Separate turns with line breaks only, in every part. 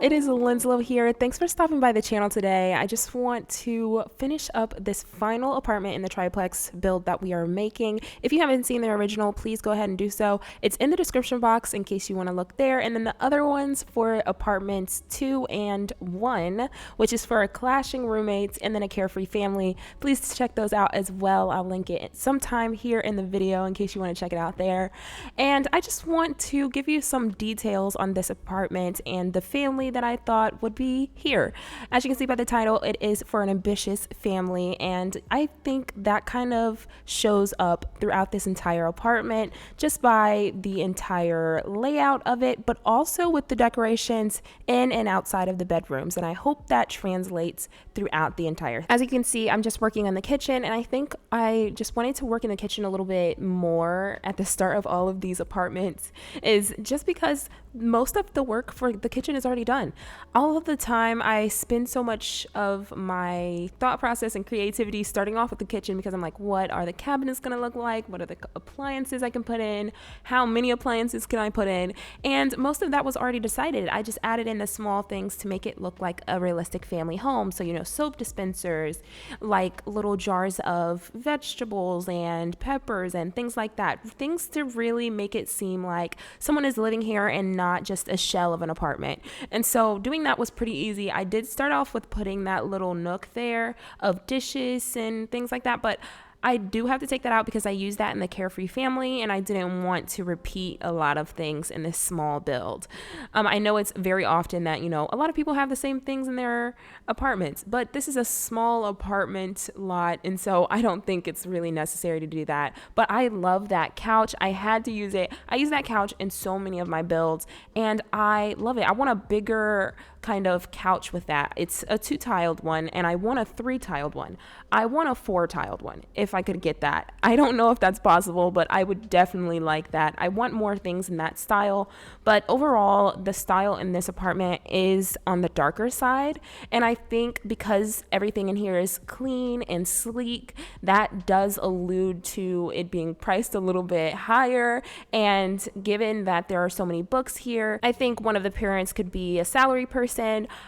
it is Linslow here. Thanks for stopping by the channel today. I just want to finish up this final apartment in the triplex build that we are making. If you haven't seen the original, please go ahead and do so. It's in the description box in case you want to look there. And then the other ones for apartments 2 and 1, which is for clashing roommates and then a carefree family. Please check those out as well. I'll link it sometime here in the video in case you want to check it out there. And I just want to give you some details on this apartment and the family that I thought would be here. As you can see by the title, it is for an ambitious family, and I think that kind of shows up throughout this entire apartment just by the entire layout of it, but also with the decorations in and outside of the bedrooms, and I hope that translates throughout the entire. As you can see, I'm just working on the kitchen, and I think I just wanted to work in the kitchen a little bit more at the start of all of these apartments, is just because most of the work for the kitchen is already done. All of the time I spend so much of my thought process and creativity starting off with the kitchen, because I'm like, what are the cabinets gonna look like? What are the appliances I can put in? How many appliances can I put in? And most of that was already decided. I just added in the small things to make it look like a realistic family home. So, you know, soap dispensers, like little jars of vegetables and peppers and things like that. Things to really make it seem like someone is living here and not just a shell of an apartment. And so doing that was pretty easy. I did start off with putting that little nook there of dishes and things like that, but I do have to take that out because I used that in the carefree family, and I didn't want to repeat a lot of things in this small build. I know it's very often that, you know, a lot of people have the same things in their apartments, but this is a small apartment lot, and so I don't think it's really necessary to do that. But I love that couch. I had to use it. I use that couch in so many of my builds, and I love it. I want a bigger kind of couch with that. It's a 2-tiled one, and I want a 3-tiled one. I want a 4-tiled one if I could get that. I don't know if that's possible, but I would definitely like that. I want more things in that style, but overall the style in this apartment is on the darker side, and I think because everything in here is clean and sleek, that does allude to it being priced a little bit higher. And given that there are so many books here, I think one of the parents could be a salary person.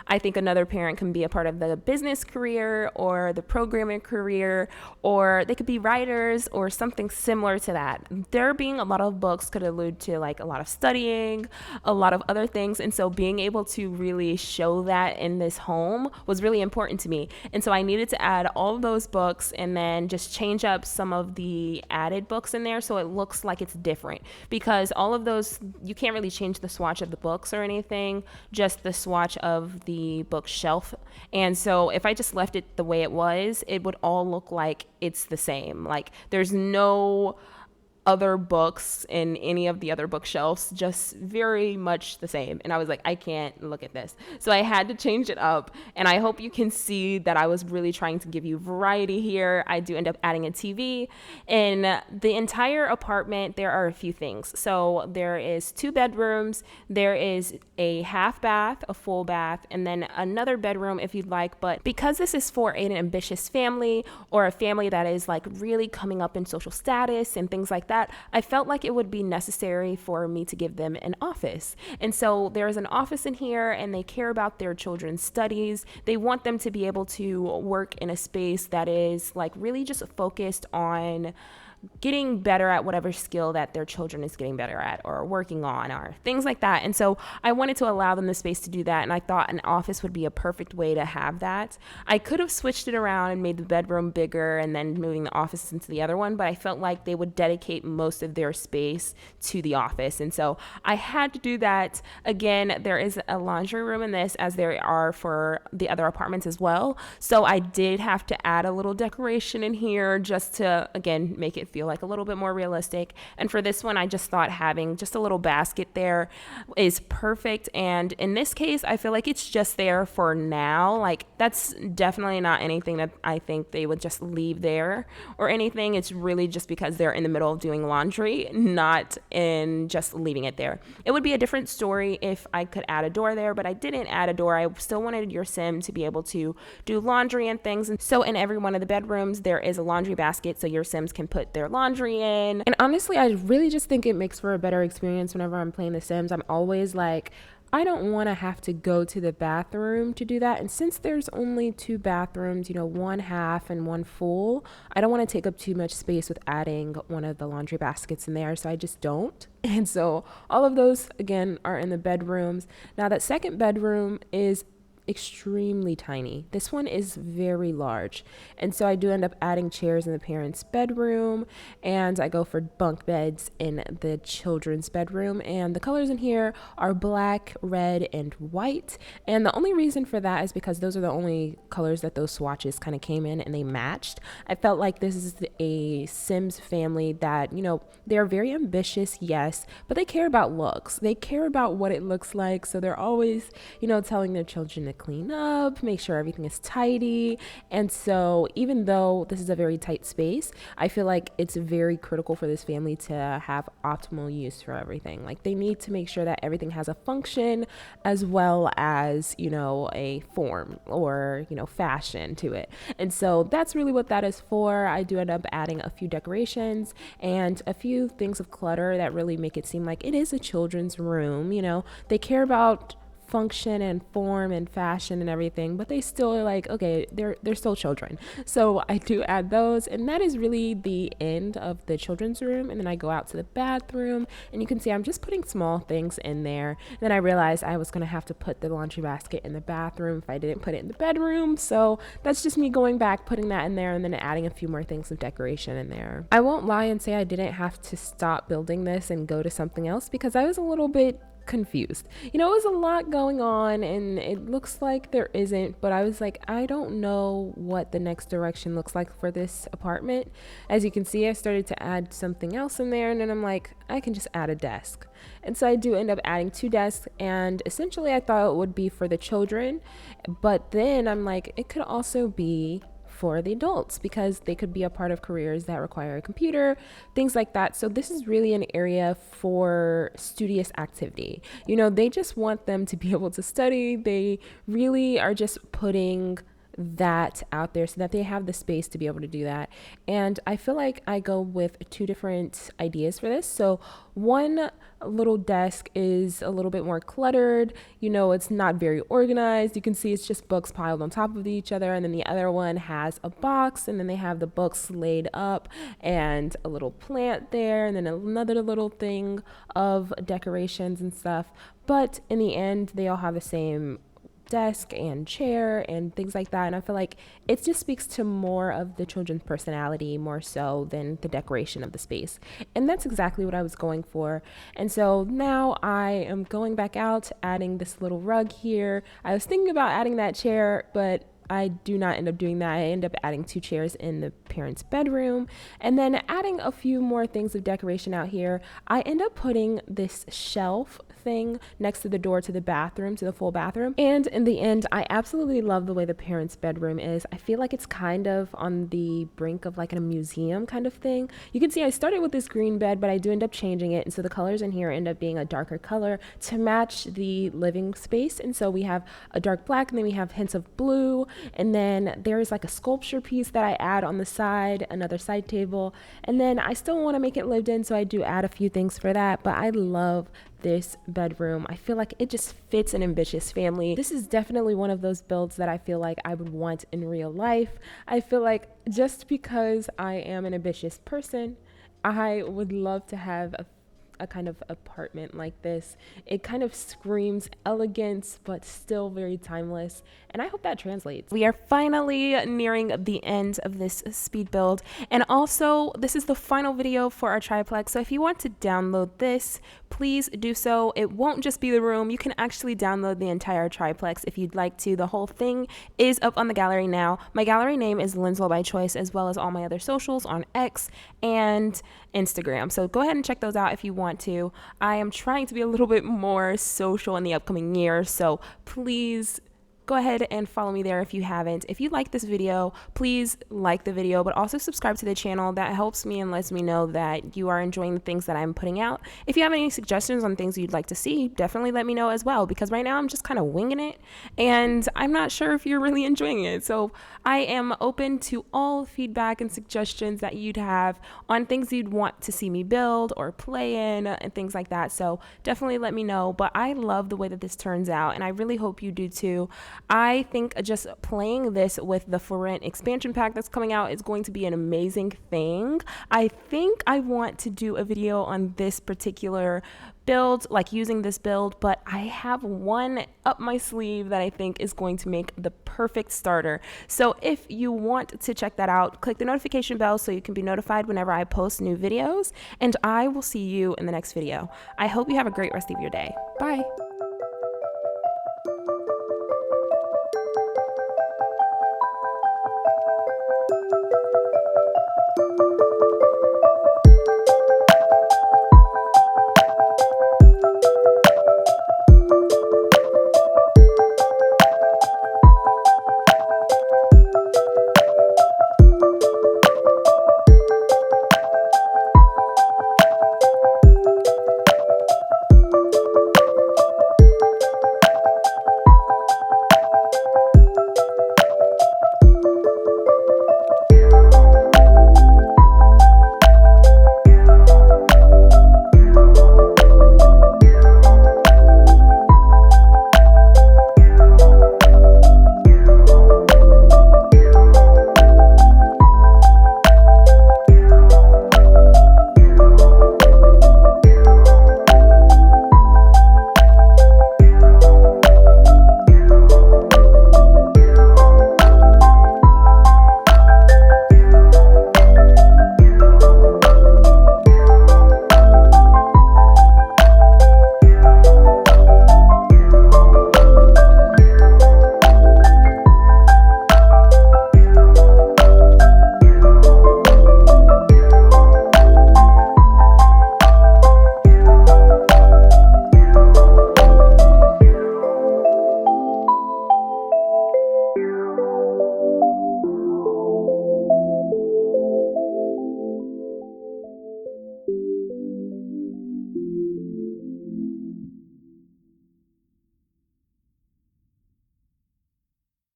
I think another parent can be a part of the business career or the programming career, or they could be writers or something similar to that. There being a lot of books could allude to like a lot of studying, a lot of other things. And so being able to really show that in this home was really important to me. And so I needed to add all of those books and then just change up some of the added books in there so it looks like it's different, because all of those, you can't really change the swatch of the books or anything, just the swatch of the bookshelf. And so if I just left it the way it was, it would all look like it's the same. Like there's no other books in any of the other bookshelves, just very much the same. And I was like, I can't look at this. So I had to change it up. And I hope you can see that I was really trying to give you variety here. I do end up adding a TV. In the entire apartment, there are a few things. So there is 2 bedrooms. There is a half bath, a full bath, and then another bedroom if you'd like. But because this is for an ambitious family or a family that is like really coming up in social status and things like that, I felt like it would be necessary for me to give them an office. And so there's an office in here, and they care about their children's studies. They want them to be able to work in a space that is like really just focused on getting better at whatever skill that their children is getting better at or working on or things like that. And so I wanted to allow them the space to do that, and I thought an office would be a perfect way to have that. I could have switched it around and made the bedroom bigger and then moving the office into the other one, but I felt like they would dedicate most of their space to the office, and so I had to do that. Again, there is a laundry room in this, as there are for the other apartments as well, so I did have to add a little decoration in here just to, again, make it feel like a little bit more realistic. And for this one, I just thought having just a little basket there is perfect. And in this case, I feel like it's just there for now. Like that's definitely not anything that I think they would just leave there or anything. It's really just because they're in the middle of doing laundry, not in just leaving it there. It would be a different story if I could add a door there, but I didn't add a door. I still wanted your sim to be able to do laundry and things. And so in every one of the bedrooms, there is a laundry basket so your sims can put their laundry in. And honestly, I really just think it makes for a better experience whenever I'm playing The Sims. I'm always like I don't want to have to go to the bathroom to do that. And since there's only two bathrooms, one half and one full, I don't want to take up too much space with adding one of the laundry baskets in there. So I just don't. And so all of those, again, are in the bedrooms. Now, that second bedroom is extremely tiny. This one is very large. And so I do end up adding chairs in the parents' bedroom, and I go for bunk beds in the children's bedroom. And the colors in here are black, red, and white. And the only reason for that is because those are the only colors that those swatches kind of came in and they matched. I felt like this is a Sims family that, they're very ambitious, yes, but they care about looks. They care about what it looks like. So they're always, telling their children to clean up, make sure everything is tidy. And so even though this is a very tight space, I feel like it's very critical for this family to have optimal use for everything. Like they need to make sure that everything has a function as well as, a form or, fashion to it. And so that's really what that is for. I do end up adding a few decorations and a few things of clutter that really make it seem like it is a children's room. They care about function and form and fashion and everything, but they still are like, okay, they're still children. So I do add those, and that is really the end of the children's room. And then I go out to the bathroom, and you can see I'm just putting small things in there. And then I realized I was gonna have to put the laundry basket in the bathroom if I didn't put it in the bedroom. So that's just me going back, putting that in there, and then adding a few more things of decoration in there. I won't lie and say I didn't have to stop building this and go to something else, because I was a little bit confused. It was a lot going on, and it looks like there isn't, but I was like, I don't know what the next direction looks like for this apartment. As you can see, I started to add something else in there, and then I'm like, I can just add a desk. And so I do end up adding two desks, and essentially I thought it would be for the children, but then I'm like, it could also be for the adults, because they could be a part of careers that require a computer, things like that. So this is really an area for studious activity. They just want them to be able to study. They really are just putting that out there so that they have the space to be able to do that. And I feel like I go with two different ideas for this. So one little desk is a little bit more cluttered. It's not very organized. You can see it's just books piled on top of each other. And then the other one has a box, and then they have the books laid up and a little plant there, and then another little thing of decorations and stuff. But in the end, they all have the same desk and chair and things like that. And I feel like it just speaks to more of the children's personality more so than the decoration of the space. And that's exactly what I was going for. And so now I am going back out, adding this little rug here. I was thinking about adding that chair, but I do not end up doing that. I end up adding two chairs in the parents' bedroom, and then adding a few more things of decoration out here. I end up putting this shelf thing next to the door to the bathroom, to the full bathroom. And in the end, I absolutely love the way the parents' bedroom is. I feel like it's kind of on the brink of like a museum kind of thing. You can see I started with this green bed, but I do end up changing it. And so the colors in here end up being a darker color to match the living space. And so we have a dark black, and then we have hints of blue. And then there's like a sculpture piece that I add on the side, another side table. And then I still want to make it lived in, so I do add a few things for that. But I love this bedroom. I feel like it just fits an ambitious family. This is definitely one of those builds that I feel like I would want in real life. I feel like just because I am an ambitious person, I would love to have a kind of apartment like this. It kind of screams elegance, but still very timeless. And I hope that translates. We are finally nearing the end of this speed build. And also, this is the final video for our triplex. So if you want to download this, please do so. It won't just be the room. You can actually download the entire triplex if you'd like to. The whole thing is up on the gallery now. My gallery name is Linslow by Choice, as well as all my other socials on X and Instagram. So go ahead and check those out if you want to. I am trying to be a little bit more social in the upcoming year, so please go ahead and follow me there if you haven't. If you like this video, please like the video, but also subscribe to the channel. That helps me and lets me know that you are enjoying the things that I'm putting out. If you have any suggestions on things you'd like to see, definitely let me know as well, because right now I'm just kind of winging it and I'm not sure if you're really enjoying it. So I am open to all feedback and suggestions that you'd have on things you'd want to see me build or play in and things like that. So definitely let me know. But I love the way that this turns out, and I really hope you do too. I think just playing this with the For Rent expansion pack that's coming out is going to be an amazing thing. I think I want to do a video on this particular build, like using this build, but I have one up my sleeve that I think is going to make the perfect starter. So if you want to check that out, click the notification bell so you can be notified whenever I post new videos, and I will see you in the next video. I hope you have a great rest of your day. Bye.